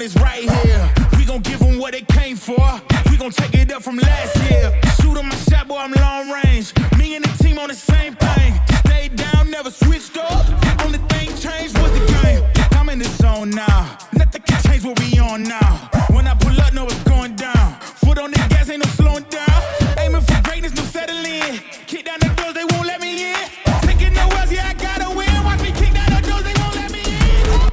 is right here. We gon' give them what they came for. We gon' take it up from last year. Shoot 'em my shot, boy, I'm long range. Me and the team on the same thing. Stayed down, never switched up. Only thing changed was the game. I'm in the zone now. Nothing can change what we on now. When I pull up, know it's going down. Foot on the gas, ain't no slowing down. Aiming for greatness, no settling. Kick down the doors, they won't let me in. Taking no else, yeah, I gotta win. Watch me kick down the doors, they won't let me in.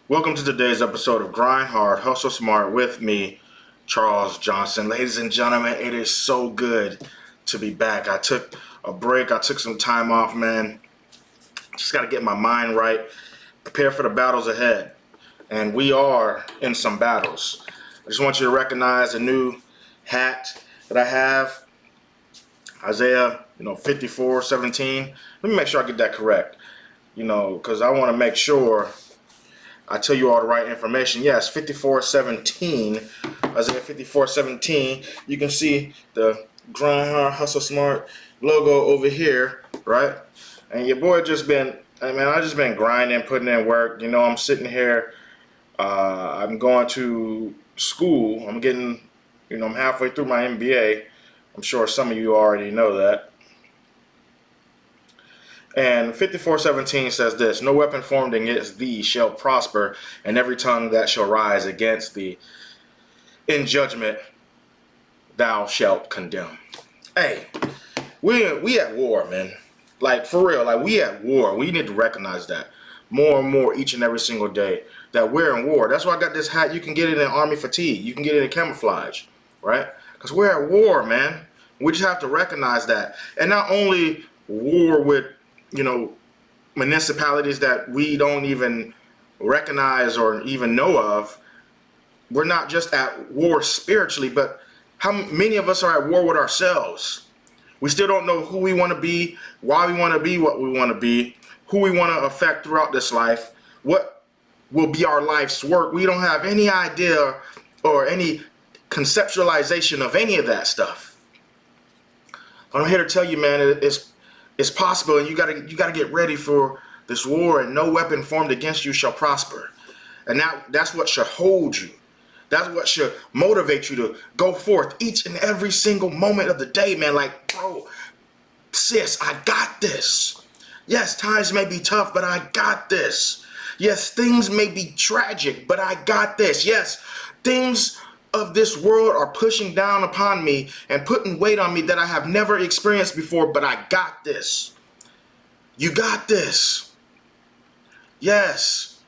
Welcome to today's episode of Grind Hard, Hustle Smart with me, Charles Johnson. Ladies and gentlemen, it is so good to be back. I took a break. I took some time off, man. Just got to get my mind right, prepare for the battles ahead. And we are in some battles. I just want you to recognize a new hat that I have. Isaiah, 54:17. Let me make sure I get that correct, because I want to make sure I tell you all the right information. Yes, 54:17, Isaiah 54:17. You can see the Grind Hard, Hustle Smart logo over here, right? And your boy just been, I just been grinding, putting in work. I'm sitting here. I'm going to school. I'm getting, I'm halfway through my MBA. I'm sure some of you already know that. And 54:17 says this: no weapon formed against thee shall prosper, and every tongue that shall rise against thee in judgment thou shalt condemn. Hey, we at war, man. Like, for real, we at war. We need to recognize that more and more each and every single day, that we're in war. That's why I got this hat. You can get it in army fatigue. You can get it in camouflage, right? Because we're at war, man. We just have to recognize that. And not only war with municipalities that we don't even recognize or even know of. We're not just at war spiritually, but how many of us are at war with ourselves? We still don't know who we want to be, why we want to be what we want to be, who we want to affect throughout this life, what will be our life's work. We don't have any idea or any conceptualization of any of that stuff. I'm here to tell you, man, it's possible, and you gotta get ready for this war, and no weapon formed against you shall prosper. And that's what should hold you. That's what should motivate you to go forth each and every single moment of the day, man. Like, bro, sis, I got this. Yes, times may be tough, but I got this. Yes, things may be tragic, but I got this. Yes, things of this world are pushing down upon me and putting weight on me that I have never experienced before, but I got this. You got this. Yes,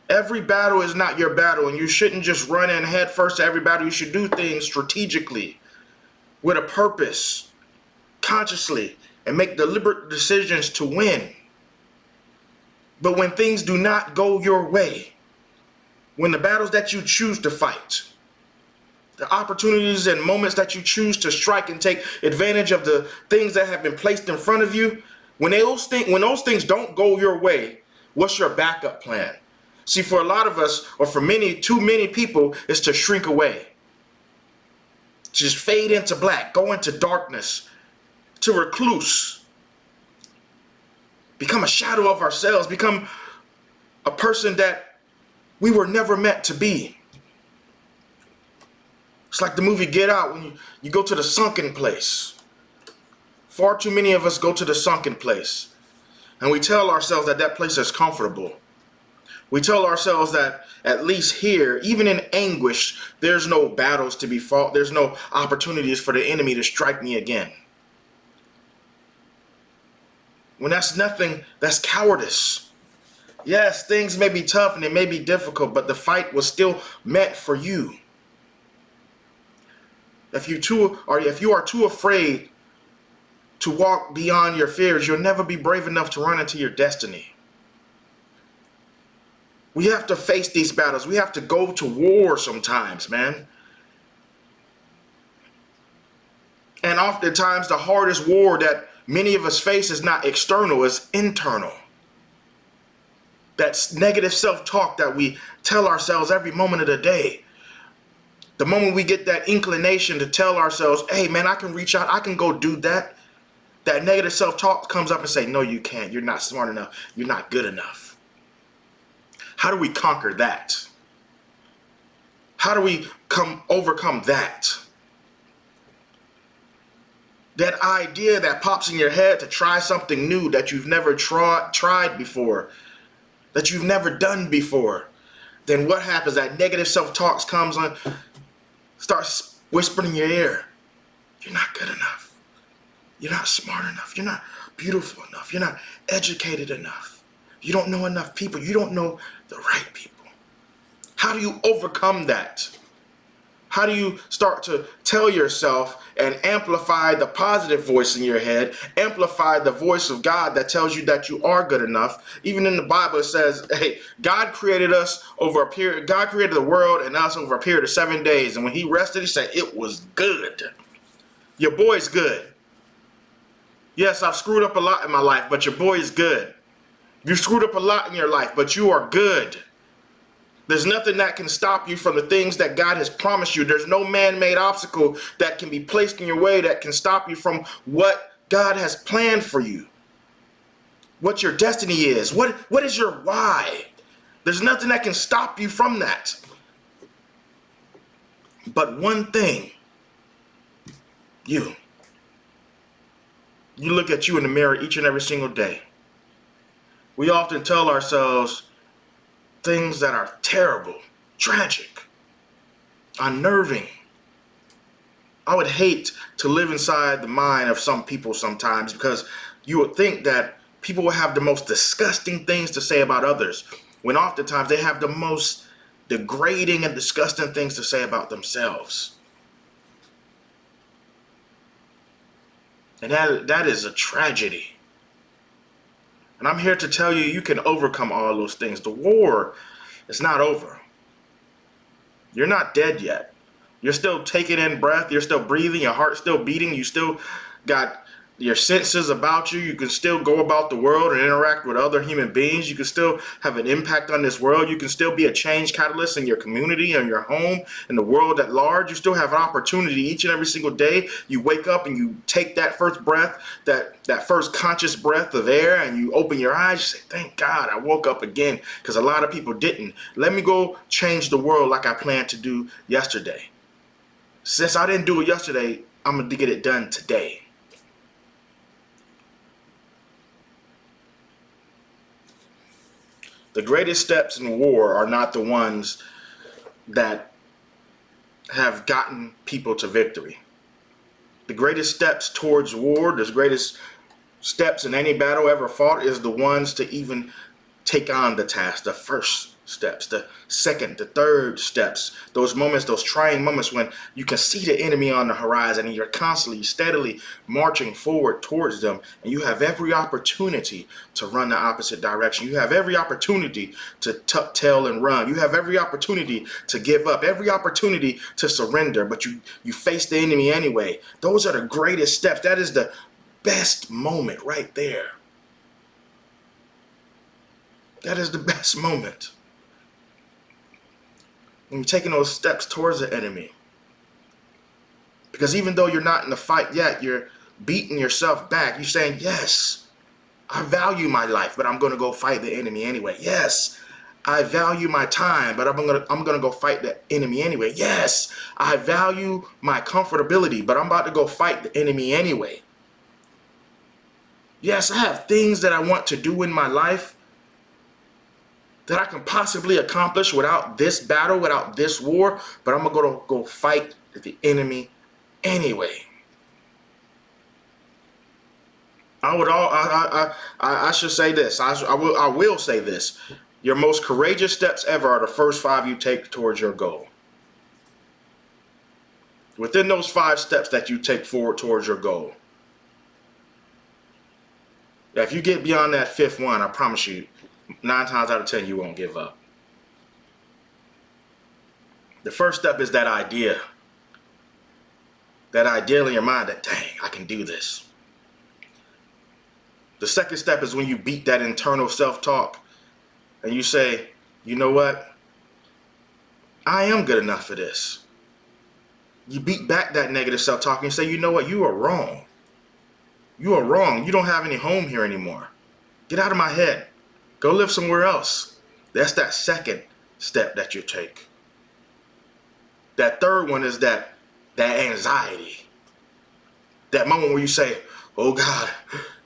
every battle is not your battle, and you shouldn't just run in head first to every battle. You should do things strategically, with a purpose, consciously, and make deliberate decisions to win. But when things do not go your way, when the battles that you choose to fight, the opportunities and moments that you choose to strike and take advantage of the things that have been placed in front of you, when those things don't go your way, what's your backup plan? See, for a lot of us, or for too many people, is to shrink away. To just fade into black, go into darkness, to recluse, become a shadow of ourselves, become a person that we were never meant to be. It's like the movie Get Out, when you go to the sunken place. Far too many of us go to the sunken place, and we tell ourselves that place is comfortable. We tell ourselves that at least here, even in anguish, there's no battles to be fought. There's no opportunities for the enemy to strike me again. When that's nothing, that's cowardice. Yes, things may be tough and it may be difficult, but the fight was still meant for you. If you are too afraid to walk beyond your fears, you'll never be brave enough to run into your destiny. We have to face these battles. We have to go to war sometimes, man. And oftentimes the hardest war that many of us face is not external, it's internal. That's negative self-talk that we tell ourselves every moment of the day. The moment we get that inclination to tell ourselves, hey man, I can reach out, I can go do that, that negative self-talk comes up and say, no, you can't. You're not smart enough. You're not good enough. How do we conquer that? How do we overcome that? That idea that pops in your head to try something new that you've never tried before, that you've never done before. Then what happens? That negative self-talk comes on, starts whispering in your ear. You're not good enough. You're not smart enough. You're not beautiful enough. You're not educated enough. You don't know enough people. You don't know the right people. How do you overcome that? How do you start to tell yourself and amplify the positive voice in your head, amplify the voice of God that tells you that you are good enough? Even in the Bible, it says, hey, God created us over a period, God created the world and us over a period of 7 days. And when he rested, he said, it was good. Your boy's good. Yes, I've screwed up a lot in my life, but your boy is good. You screwed up a lot in your life, but you are good. There's nothing that can stop you from the things that God has promised you. There's no man-made obstacle that can be placed in your way that can stop you from what God has planned for you. What your destiny is. What is your why? There's nothing that can stop you from that. But one thing, you look at you in the mirror each and every single day. We often tell ourselves things that are terrible, tragic, unnerving. I would hate to live inside the mind of some people sometimes, because you would think that people will have the most disgusting things to say about others, when oftentimes they have the most degrading and disgusting things to say about themselves. And that is a tragedy. And I'm here to tell you, you can overcome all those things. The war is not over. You're not dead yet. You're still taking in breath. You're still breathing. Your heart's still beating. You still got your senses about you. You can still go about the world and interact with other human beings. You can still have an impact on this world. You can still be a change catalyst in your community and your home and the world at large. You still have an opportunity each and every single day. You wake up and you take that first breath, that first conscious breath of air, and you open your eyes. You say, thank God I woke up again, because a lot of people didn't. Let me go change the world like I planned to do yesterday. Since I didn't do it yesterday, I'm going to get it done today. The greatest steps in war are not the ones that have gotten people to victory. The greatest steps towards war, the greatest steps in any battle ever fought, is the ones to even take on the task, the first steps, the second, the third steps, those moments, those trying moments when you can see the enemy on the horizon and you're constantly, steadily marching forward towards them, and you have every opportunity to run the opposite direction. You have every opportunity to tuck tail and run. You have every opportunity to give up, every opportunity to surrender, but you face the enemy anyway. Those are the greatest steps. That is the best moment right there. That is the best moment. When you're taking those steps towards the enemy. Because even though you're not in the fight yet, you're beating yourself back. You're saying, yes, I value my life, but I'm going to go fight the enemy anyway. Yes, I value my time, but I'm going to go fight the enemy anyway. Yes, I value my comfortability, but I'm about to go fight the enemy anyway. Yes, I have things that I want to do in my life that I can possibly accomplish without this battle, without this war, but I'm going to go fight the enemy anyway. I should say this. I will say this. Your most courageous steps ever are the first 5 you take towards your goal. Within those 5 steps that you take forward towards your goal, if you get beyond that 5th one, I promise you, 9 times out of 10, you won't give up. The first step is that idea. That idea in your mind that, dang, I can do this. The second step is when you beat that internal self-talk and you say, you know what? I am good enough for this. You beat back that negative self-talk and you say, you know what? You are wrong. You are wrong. You don't have any home here anymore. Get out of my head. Go live somewhere else. That's that second step that you take. That third one is that anxiety. That moment where you say, oh God,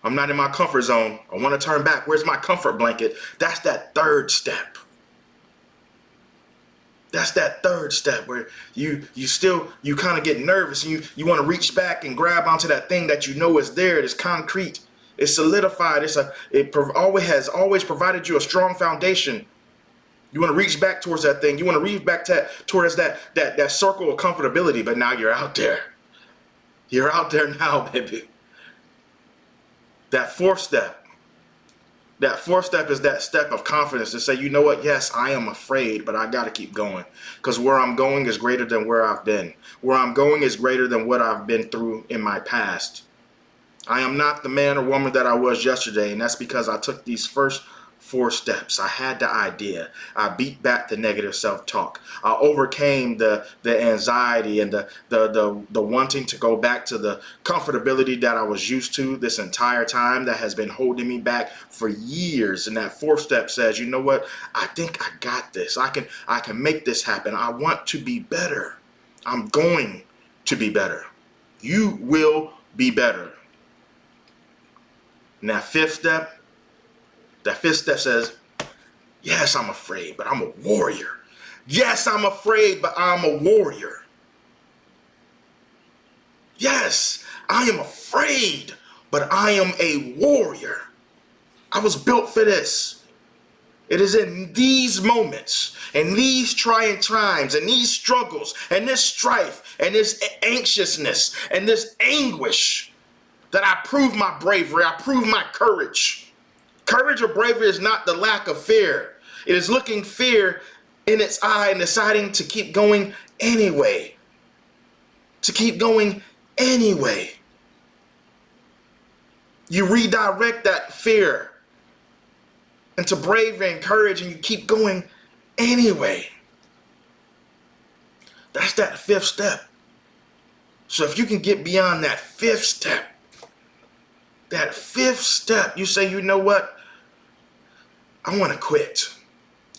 I'm not in my comfort zone. I want to turn back. Where's my comfort blanket? That's that third step. That's that third step where you kind of get nervous and you want to reach back and grab onto that thing that you know is there. It's concrete. It's solidified. Always has always provided you a strong foundation. You want to reach back towards that thing. You want to reach back towards that circle of comfortability. But now you're out there. You're out there now, baby. That fourth step is that step of confidence to say, you know what? Yes, I am afraid, but I got to keep going, because where I'm going is greater than where I've been. Where I'm going is greater than what I've been through in my past. I am not the man or woman that I was yesterday, and that's because I took these first 4 steps. I had the idea. I beat back the negative self-talk. I overcame the anxiety and the wanting to go back to the comfortability that I was used to this entire time that has been holding me back for years. And that 4th step says, you know what? I think I got this. I can make this happen. I want to be better. I'm going to be better. You will be better. And that 5th step, says, yes, I'm afraid, but I'm a warrior. Yes, I'm afraid, but I'm a warrior. Yes, I am afraid, but I am a warrior. I was built for this. It is in these moments, and these trying times, and these struggles, and this strife, and this anxiousness, and this anguish that I prove my bravery, I prove my courage. Courage or bravery is not the lack of fear. It is looking fear in its eye and deciding to keep going anyway. To keep going anyway. You redirect that fear into bravery and courage, and you keep going anyway. That's that 5th step. So if you can get beyond that 5th step, you say, you know what? I want to quit.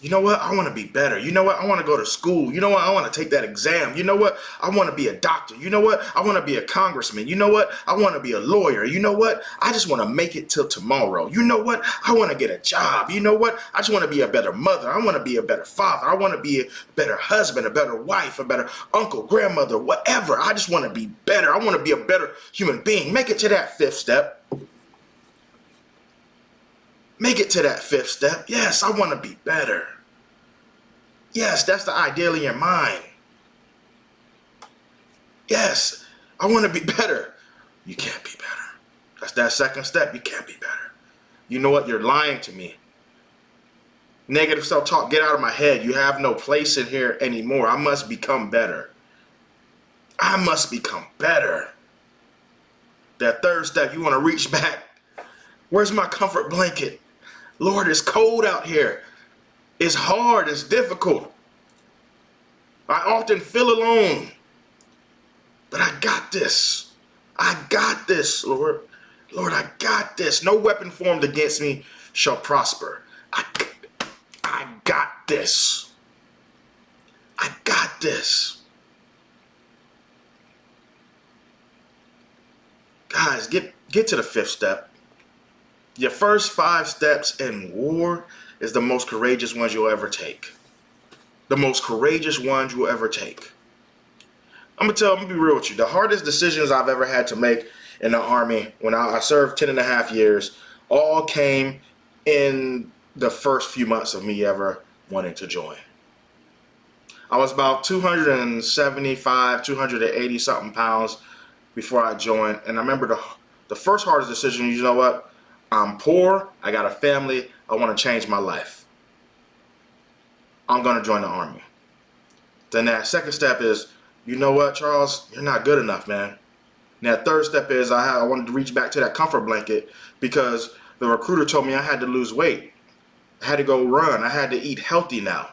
You know what? I want to be better. You know what? I want to go to school. You know what? I want to take that exam. You know what? I want to be a doctor. You know what? I want to be a congressman. You know what? I want to be a lawyer. You know what? I just want to make it till tomorrow. You know what? I want to get a job. You know what? I just want to be a better mother. I want to be a better father. I want to be a better husband, a better wife, a better uncle, grandmother, whatever. I just want to be better. I want to be a better human being. Make it to that 5th step. Make it to that 5th step. Yes, I want to be better. Yes, that's the ideal in your mind. Yes, I want to be better. You can't be better. That's that 2nd step. You can't be better. You know what? You're lying to me. Negative self-talk, get out of my head. You have no place in here anymore. I must become better. I must become better. That 3rd step, you want to reach back. Where's my comfort blanket? Lord, it's cold out here. It's hard. It's difficult. I often feel alone. But I got this. I got this, Lord. Lord, I got this. No weapon formed against me shall prosper. I got this. I got this. Guys, get to the 5th step. Your first 5 steps in war is the most courageous ones you'll ever take. The most courageous ones you'll ever take. I'm gonna be real with you. The hardest decisions I've ever had to make in the Army, when I served 10.5 years, all came in the first few months of me ever wanting to join. I was about 275, 280 something pounds before I joined. And I remember the first hardest decision, you know what? I'm poor, I got a family, I want to change my life. I'm going to join the Army. Then that 2nd step is, you know what, Charles? You're not good enough, man. And that 3rd step is I wanted to reach back to that comfort blanket because the recruiter told me I had to lose weight. I had to go run. I had to eat healthy now.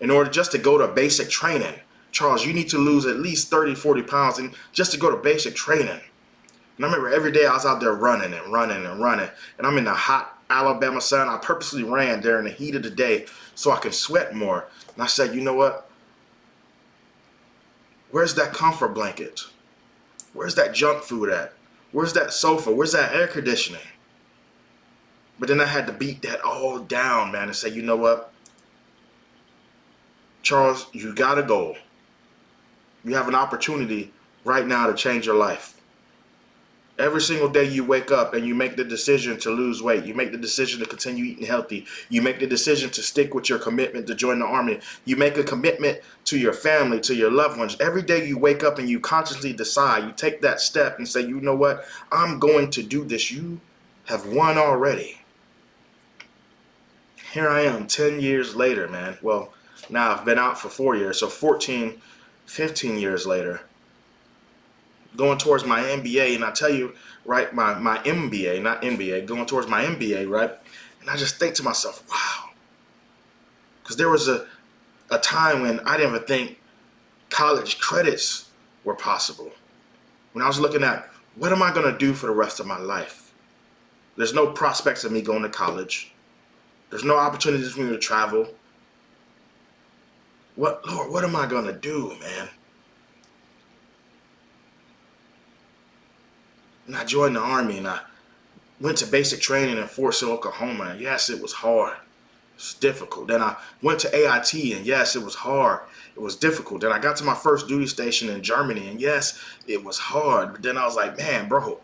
In order just to go to basic training. Charles, you need to lose at least 30, 40 pounds and just to go to basic training. And I remember every day I was out there running and running and running. And I'm in the hot Alabama sun. I purposely ran during the heat of the day so I could sweat more. And I said, you know what? Where's that comfort blanket? Where's that junk food at? Where's that sofa? Where's that air conditioning? But then I had to beat that all down, man, and say, you know what? Charles, you got a goal. You have an opportunity right now to change your life. Every single day you wake up and you make the decision to lose weight. You make the decision to continue eating healthy. You make the decision to stick with your commitment to join the army. You make a commitment to your family, to your loved ones. Every day you wake up and you consciously decide, you take that step and say, you know what? I'm going to do this. You have won already. Here I am 10 years later, man. Well, now I've been out for 4 years, so 14, 15 years later, going towards my MBA, and I tell you, right, my MBA, not NBA, going towards my MBA, right? And I just think to myself, wow. Because there was a time when I didn't even think college credits were possible. When I was looking at, what am I going to do for the rest of my life? There's no prospects of me going to college. There's no opportunities for me to travel. Lord, what am I going to do, man? And I joined the Army, and I went to basic training in Fort Sill, Oklahoma. And yes, it was hard. It's difficult. Then I went to AIT, and yes, it was hard. It was difficult. Then I got to my first duty station in Germany, and yes, it was hard. But then I was like, man, bro,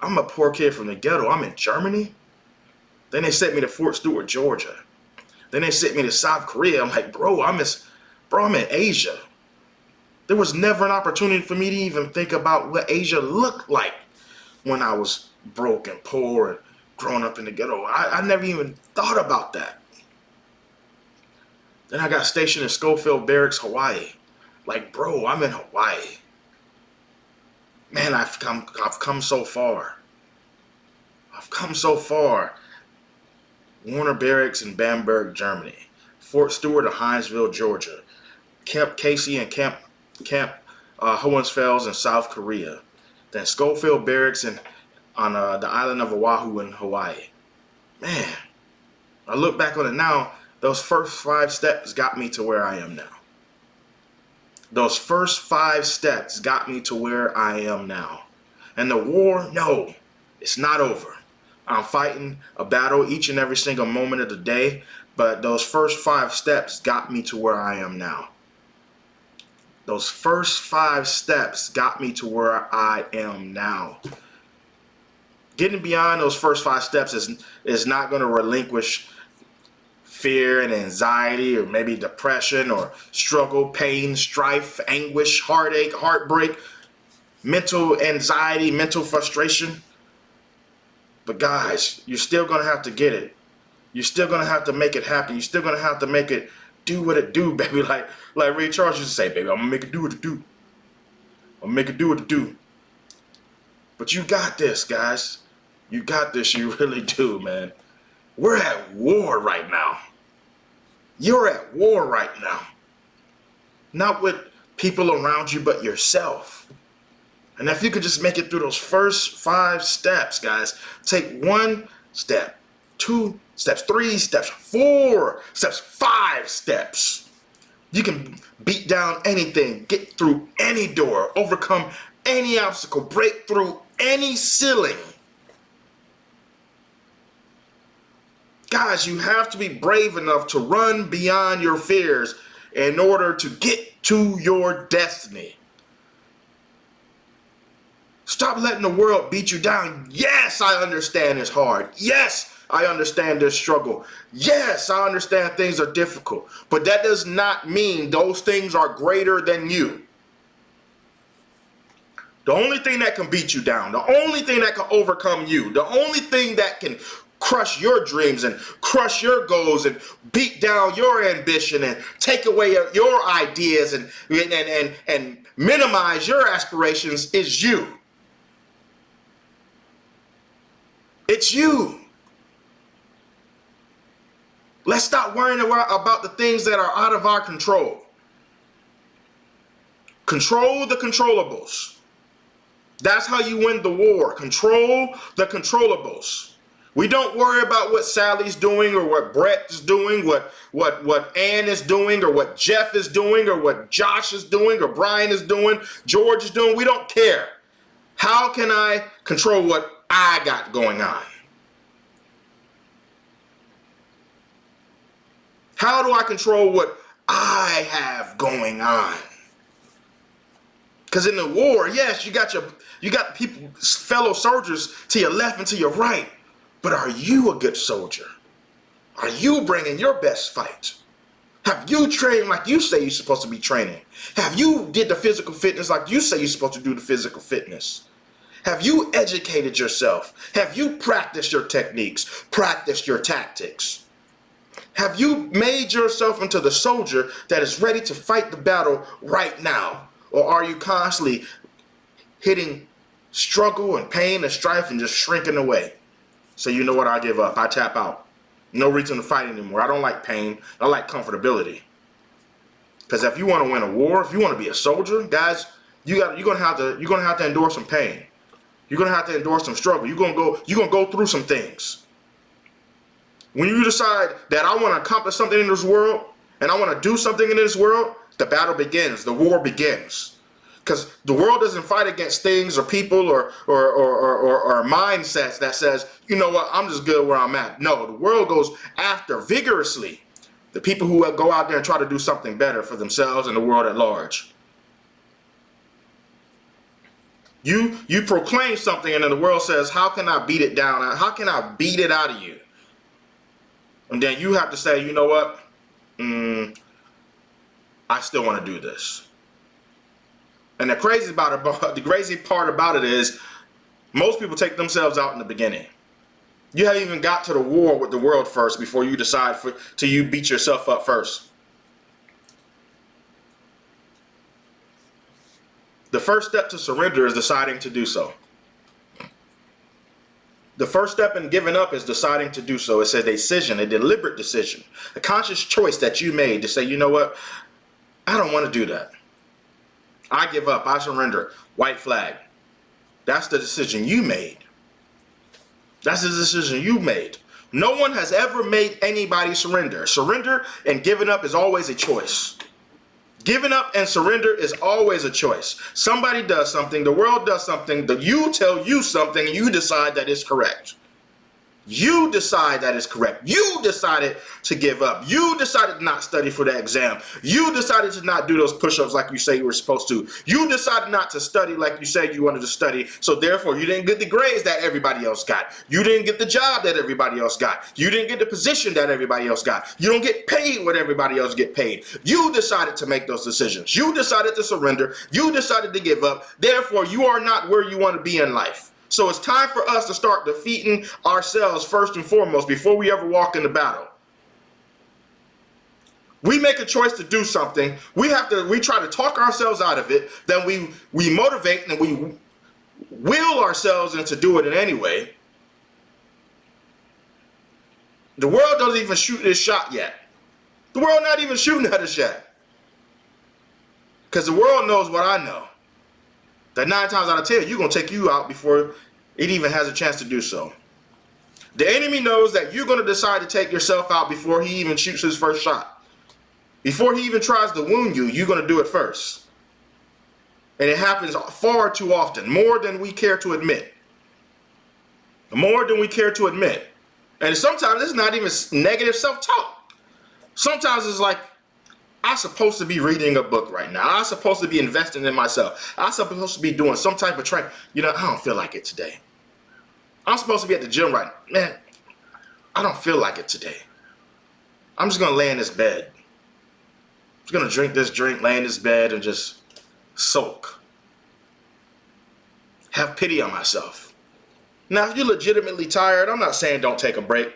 I'm a poor kid from the ghetto. I'm in Germany? Then they sent me to Fort Stewart, Georgia. Then they sent me to South Korea. I'm like, bro, I'm in Asia. There was never an opportunity for me to even think about what Asia looked like when I was broke and poor and growing up in the ghetto. I never even thought about that. Then I got stationed in Schofield Barracks, Hawaii. Like, bro, I'm in Hawaii. Man, I've come so far. I've come so far. Warner Barracks in Bamberg, Germany. Fort Stewart of Hinesville, Georgia. Camp Casey and Camp Hohensfels in South Korea. Then Schofield Barracks on the island of Oahu in Hawaii. Man, I look back on it now, those first 5 steps got me to where I am now. Those first 5 steps got me to where I am now. And the war, no, it's not over. I'm fighting a battle each and every single moment of the day, but those first 5 steps got me to where I am now. Those first 5 steps got me to where I am now. Getting beyond those first 5 steps is not going to relinquish fear and anxiety, or maybe depression or struggle, pain, strife, anguish, heartache, heartbreak, mental anxiety, mental frustration. But guys, you're still going to have to get it. You're still going to have to make it happen. You're still going to have to make it do what it do, baby. Like Ray Charles used to say, baby, I'm going to make it do what it do. I'm going to make it do what it do. But you got this, guys. You got this. You really do, man. We're at war right now. You're at war right now. Not with people around you, but yourself. And if you could just make it through those first 5 steps, guys, take 1 step, 2 steps, 3 steps, 4 steps, 5 steps. You can beat down anything, get through any door, overcome any obstacle, break through any ceiling. Guys, you have to be brave enough to run beyond your fears in order to get to your destiny. Stop letting the world beat you down. Yes, I understand it's hard. Yes, I understand there's struggle. Yes, I understand things are difficult. But that does not mean those things are greater than you. The only thing that can beat you down, the only thing that can overcome you, the only thing that can crush your dreams and crush your goals and beat down your ambition and take away your ideas and minimize your aspirations is you. It's you. Let's stop worrying about the things that are out of our control. Control the controllables. That's how you win the war. Control the controllables. We don't worry about what Sally's doing or what Brett is doing, what Ann is doing or what Jeff is doing or what Josh is doing or Brian is doing, George is doing. We don't care. How can I control what I got going on? How do I control what I have going on? Because in the war, yes, you got people, fellow soldiers to your left and to your right. But are you a good soldier? Are you bringing your best fight? Have you trained like you say you're supposed to be training? Have you did the physical fitness like you say you're supposed to do the physical fitness? Have you educated yourself? Have you practiced your techniques, practiced your tactics? Have you made yourself into the soldier that is ready to fight the battle right now? Or are you constantly hitting struggle and pain and strife and just shrinking away? So you know what, I give up, I tap out. No reason to fight anymore. I don't like pain, I like comfortability. Because if you want to win a war, if you want to be a soldier, guys, you're gonna have to endure some pain. You're gonna have to endure some struggle. You're gonna go through some things. When you decide that I want to accomplish something in this world and I want to do something in this world, the battle begins, the war begins. Because the world doesn't fight against things or people or mindsets that says, you know what, I'm just good where I'm at. No, the world goes after vigorously the people who go out there and try to do something better for themselves and the world at large. You proclaim something and then the world says, how can I beat it down? How can I beat it out of you? And then you have to say, you know what? I still want to do this. And the crazy part about it is most people take themselves out in the beginning. You haven't even got to the war with the world first before you decide till you beat yourself up first. The first step to surrender is deciding to do so. The first step in giving up is deciding to do so. It's a decision, a deliberate decision, a conscious choice that you made to say, you know what, I don't want to do that. I give up, I surrender, white flag. That's the decision you made. That's the decision you made. No one has ever made anybody surrender. Surrender and giving up is always a choice. Giving up and surrender is always a choice. Somebody does something, the world does something, you tell you something, and you decide that it's correct. You decide that is correct. You decided to give up. You decided to not study for that exam. You decided to not do those push-ups like you say you were supposed to. You decided not to study like you said you wanted to study. So therefore, you didn't get the grades that everybody else got. You didn't get the job that everybody else got. You didn't get the position that everybody else got. You don't get paid what everybody else get paid. You decided to make those decisions. You decided to surrender. You decided to give up. Therefore, you are not where you want to be in life. So it's time for us to start defeating ourselves first and foremost before we ever walk into battle. We make a choice to do something. We try to talk ourselves out of it. Then we motivate and we will ourselves into doing it anyway. The world doesn't even shoot this shot yet. The world not even shooting at us yet. Because the world knows what I know. That 9 times out of 10, you're going to take you out before it even has a chance to do so. The enemy knows that you're going to decide to take yourself out before he even shoots his first shot. Before he even tries to wound you, you're going to do it first. And it happens far too often, more than we care to admit. More than we care to admit. And sometimes it's not even negative self-talk. Sometimes it's like, I'm supposed to be reading a book right now. I'm supposed to be investing in myself. I'm supposed to be doing some type of training. You know, I don't feel like it today. I'm supposed to be at the gym right now. Man, I don't feel like it today. I'm just going to lay in this bed. I'm just going to drink this drink, lay in this bed, and just soak. Have pity on myself. Now, if you're legitimately tired, I'm not saying don't take a break.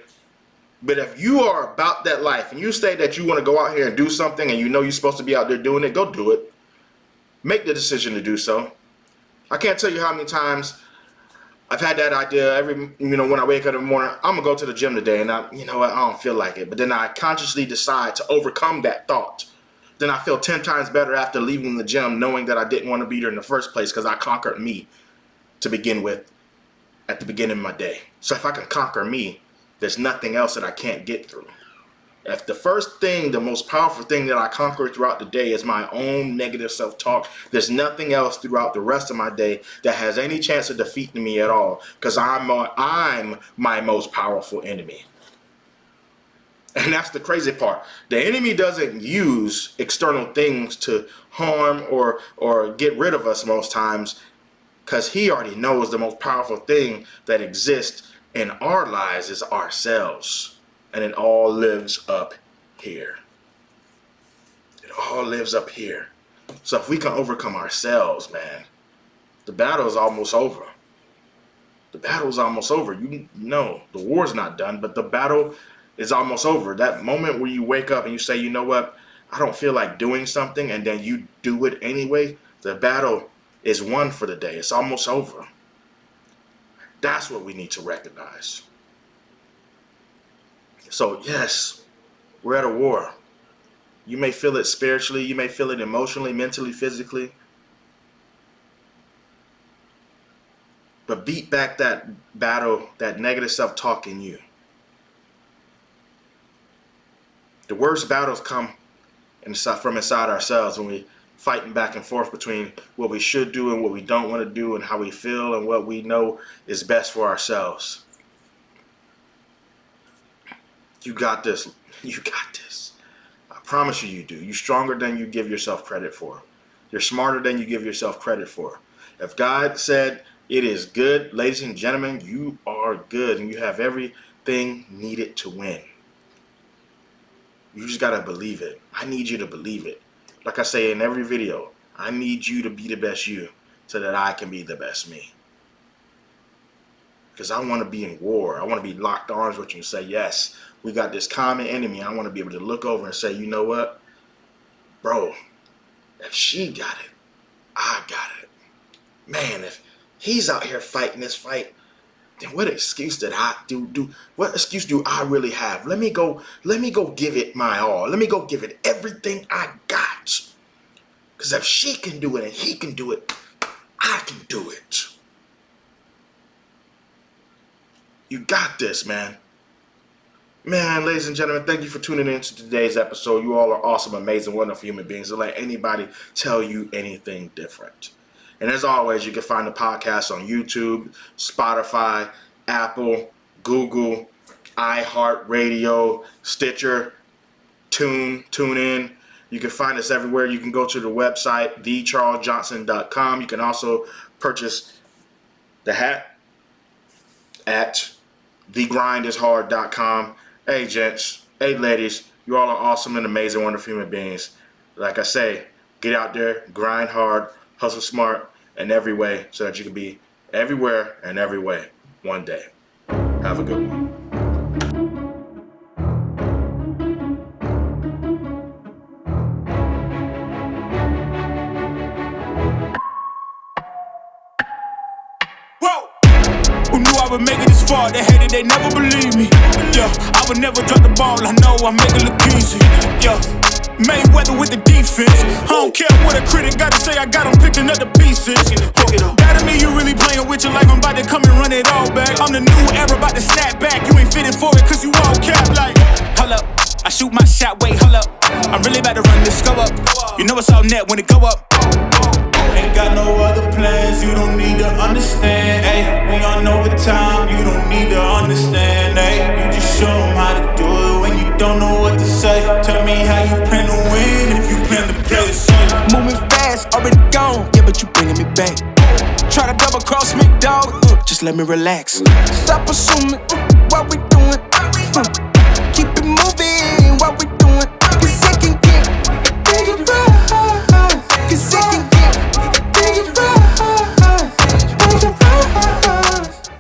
But if you are about that life and you say that you want to go out here and do something and you know you're supposed to be out there doing it, go do it. Make the decision to do so. I can't tell you how many times I've had that idea when I wake up in the morning, I'm going to go to the gym today and I don't feel like it. But then I consciously decide to overcome that thought. Then I feel 10 times better after leaving the gym knowing that I didn't want to be there in the first place because I conquered me to begin with. at the beginning of my day. So if I can conquer me, there's nothing else that I can't get through. If the first thing, the most powerful thing that I conquer throughout the day is my own negative self-talk, there's nothing else throughout the rest of my day that has any chance of defeating me at all, because I'm my most powerful enemy. And that's the crazy part. The enemy doesn't use external things to harm or get rid of us most times, because he already knows the most powerful thing that exists in our lives is ourselves. And it all lives up here. It all lives up here. So if we can overcome ourselves, man, the battle is almost over. The battle is almost over. You know, the war's not done, but the battle is almost over. That moment where you wake up and you say, you know what, I don't feel like doing something, and then you do it anyway, the battle is won for the day. It's almost over. That's what we need to recognize. So yes, we're at a war. You may feel it spiritually, you may feel it emotionally, mentally, physically. But beat back that battle, that negative self-talk in you. The worst battles come from inside ourselves when we fighting back and forth between what we should do and what we don't want to do, and how we feel and what we know is best for ourselves. You got this. You got this. I promise you, you do. You're stronger than you give yourself credit for. You're smarter than you give yourself credit for. If God said it is good, ladies and gentlemen, you are good, and you have everything needed to win. You just got to believe it. I need you to believe it. Like I say in every video, I need you to be the best you so that I can be the best me. Because I want to be in war. I want to be locked arms with you and say, yes, we got this common enemy. I want to be able to look over and say, you know what? Bro, if she got it, I got it. Man, if he's out here fighting this fight, then what excuse did I do? What excuse do I really have? Let me go give it my all. Let me go give it everything I got. Because if she can do it and he can do it, I can do it. You got this, man. Man, ladies and gentlemen, thank you for tuning in to today's episode. You all are awesome, amazing, wonderful human beings. Don't let anybody tell you anything different. And as always, you can find the podcast on YouTube, Spotify, Apple, Google, iHeartRadio, Stitcher, TuneIn. You can find us everywhere. You can go to the website, thecharlesjohnson.com. You can also purchase the hat at thegrindishard.com. Hey, gents. Hey, ladies. You all are awesome and amazing, wonderful human beings. Like I say, get out there, grind hard, hustle smart in every way so that you can be everywhere and every way one day. Have a good one. I would make it this far, they hated, they never believe me. Yeah, I would never drop the ball, I know I make it look easy. Yeah, Mayweather with the defense. I don't care what a critic gotta say, I got them picking up the pieces. That to me, you really playing with your life, I'm about to come and run it all back. I'm the new era, about to snap back, you ain't fitting for it cause you all cap like. Hold up, I shoot my shot, wait, hold up. I'm really about to run this go up. You know it's all net when it go up. Ain't got no other plans, you don't need to understand, ayy. We on overtime, you don't need to understand, ayy. You just show them how to do it when you don't know what to say. Tell me how you plan to win if you plan to play the same. Moving fast, already gone, yeah, but you bringing me back. Try to double cross me, dog, just let me relax. Stop assuming, what we